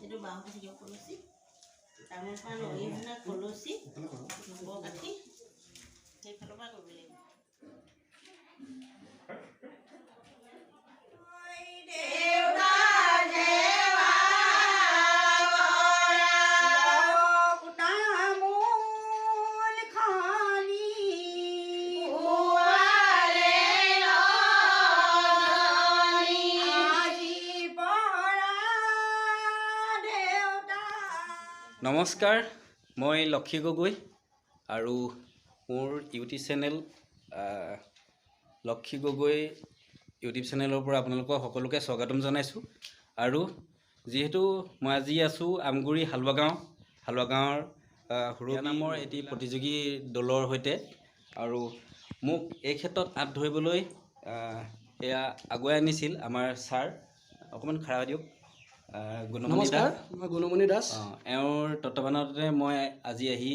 এইটো বাঁহৰ থাকিব কলচি তামোল পাণ অৰিহণা কলচি গোবৰ কাঠি সেইফালৰ পৰা কৰিব লাগিব। নমস্কাৰ, মই লক্ষী গগৈ আৰু মোৰ YouTube channel Lakshmi Gogoi YouTube চেনেলৰ পৰা আপোনালোকক সকলোকে স্বাগতম জনাইছোঁ। আৰু যিহেতু মই আজি আছোঁ আমগুৰি হালোৱা গাঁৱৰ সুৰভি নামৰ এটি প্ৰতিযোগী দলৰ সৈতে, আৰু মোক এই ক্ষেত্ৰত হাত ধৰিবলৈ এয়া আগুৱাই আনিছিল আমাৰ ছাৰ। অকণমান খাৰা হৈ দিয়ক। নমস্কাৰ, মই গুণমণি দাস। এওঁৰ তত্বাৱধানতে মই আজি আহি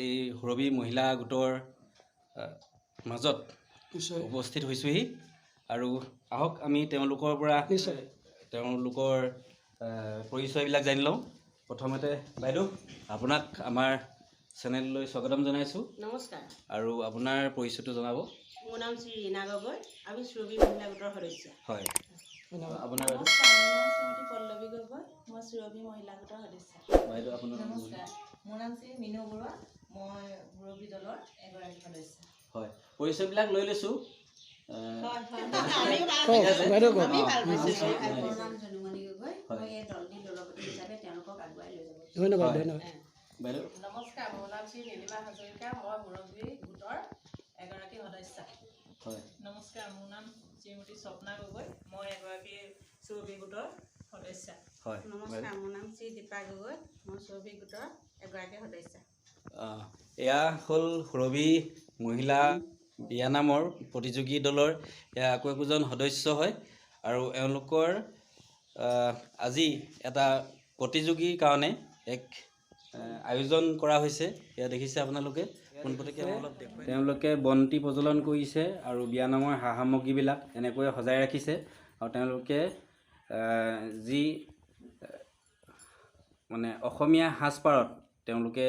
এই সুৰভি মহিলা গোটৰ মাজত উপস্থিত হৈছোঁহি। আৰু আহক আমি তেওঁলোকৰ পৰা তেওঁলোকৰ পৰিচয়বিলাক জানি লওঁ। প্ৰথমতে বাইদেউ, আপোনাক আমাৰ চেনেললৈ স্বাগতম জনাইছোঁ। নমস্কাৰ। আৰু আপোনাৰ পৰিচয়টো জনাব। মোৰ নাম শ্ৰী ৰীণা গগৈ, আমি সুৰভি মহিলা গোটৰ সদস্য। হয়, আপোনাৰ বাইদেউ? নমস্কাৰ, মোৰ নাম শ্ৰীমতী পল্লৱী গগৈ, মই সুৰভি মহিলা গোটৰ সদস্য। বাইদেউ আপোনাৰ? নমস্কাৰ, মোৰ নাম শ্ৰী মিনু বৰুৱা, মই সুৰভি দলৰ এগৰাকী সদস্য। হয়, পৰিচয়বিলাক লৈ লৈছোঁ। বাইদেউ কওক। মোৰ নাম জনুমণি গগৈ, মই এই দলটিৰ দলপতি হিচাপে তেওঁলোকক আগুৱাই লৈ যাব। ধন্যবাদ ধন্যবাদ। বাইদেউ? নমস্কাৰ, মোৰ নাম শ্ৰী নীলিমা হাজৰিকা, মই সুৰভি গোটৰ এগৰাকী সদস্য। হয়। নমস্কাৰ, মোৰ নাম শ্ৰীমতী স্বপ্না গগৈ, মই এগৰাকী সুৰভি গোটৰ সদস্য। হয়। নমস্কাৰ, মোৰ নাম শ্ৰী দীপা গগৈ, মই সুৰভি গোটৰ এগৰাকী সদস্য। এয়া হ'ল সুৰভি মহিলা বিয়া নামৰ প্ৰতিযোগী দলৰ এয়া আকৌ একোজন সদস্য হয়। আৰু এওঁলোকৰ আজি এটা প্ৰতিযোগীৰ কাৰণে এক আয়োজন কৰা হৈছে। এয়া দেখিছে আপোনালোকে। পোনপটীয়াকৈ অলপ দেখুৱাই। তেওঁলোকে বন্তি প্ৰজ্বলন কৰিছে আৰু বিয়া নামৰ সা সামগ্ৰীবিলাক এনেকৈ সজাই ৰাখিছে। আৰু তেওঁলোকে যি মানে অসমীয়া সাজপাৰত তেওঁলোকে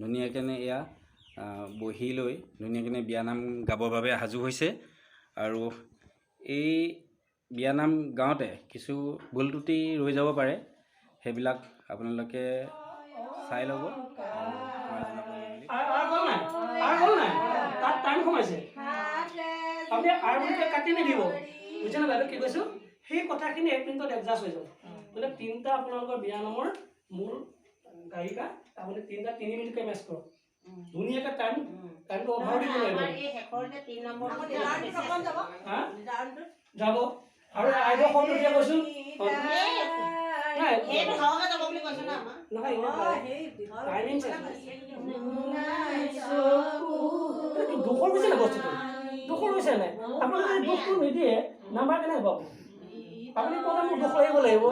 ধুনীয়াকৈ এয়া বহি লৈ ধুনীয়াকৈ বিয়ানাম গাবৰ বাবে সাজু হৈছে। আৰু এই বিয়ানাম গাওঁতে কিছু ভুল ত্ৰুটি ৰৈ যাব পাৰে, সেইবিলাক আপোনালোকে চাই ল'ব। তাত টাইম সোমাইছে, আপুনি আৰু বুলি কাটি নিদিব, বুজিছে নে বাইদেউ কি কৈছোঁ? সেই কথাখিনি 1 মিনিটত এডজাষ্ট হৈ যাব। মানে 3টা আপোনালোকৰ বিয়া নামৰ মূল গায়িকা, আপুনি 3 মিনিটকৈ মেচ কৰক। ধুনীয়াকৈ টাইমটো অভাৰ দিব লাগিব। যাব। আৰু আইডৰ শব্দ দিয়া কৈছোঁ দুখৰ হৈছে নাই বস্তুটো? দুখৰ হৈছে নাই? আপোনালোকে দুখটো নিদিয়ে নাম্বাৰ কেনেকৈ পাব? আপুনি ক'লে মোৰ দুখ লাগিব লাগিব।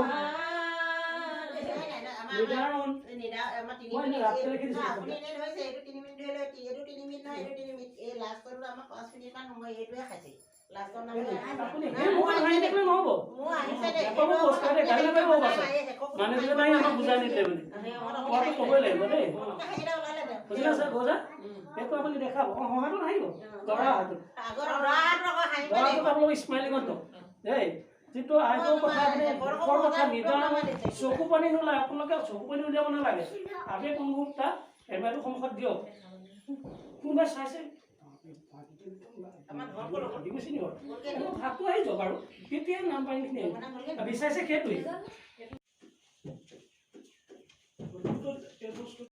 আপুনি দেখাব সহায়টো নাহিব স্মাইলিঙত দেই। যিটো আইডৰ কথা দুখৰ কথা নিদান চকু পানী নোলায়, আপোনালোকে চকু পানী উলিয়াব নালাগে। আবেগ অনুভৱটা এবাৰটো সন্মুখত দিয়ক। কোনোবাই চাইছে ভাগটো আহি যাওক আৰু তেতিয়া নাম পাৰিখিনি বিচাৰিছে সেইটোৱেই।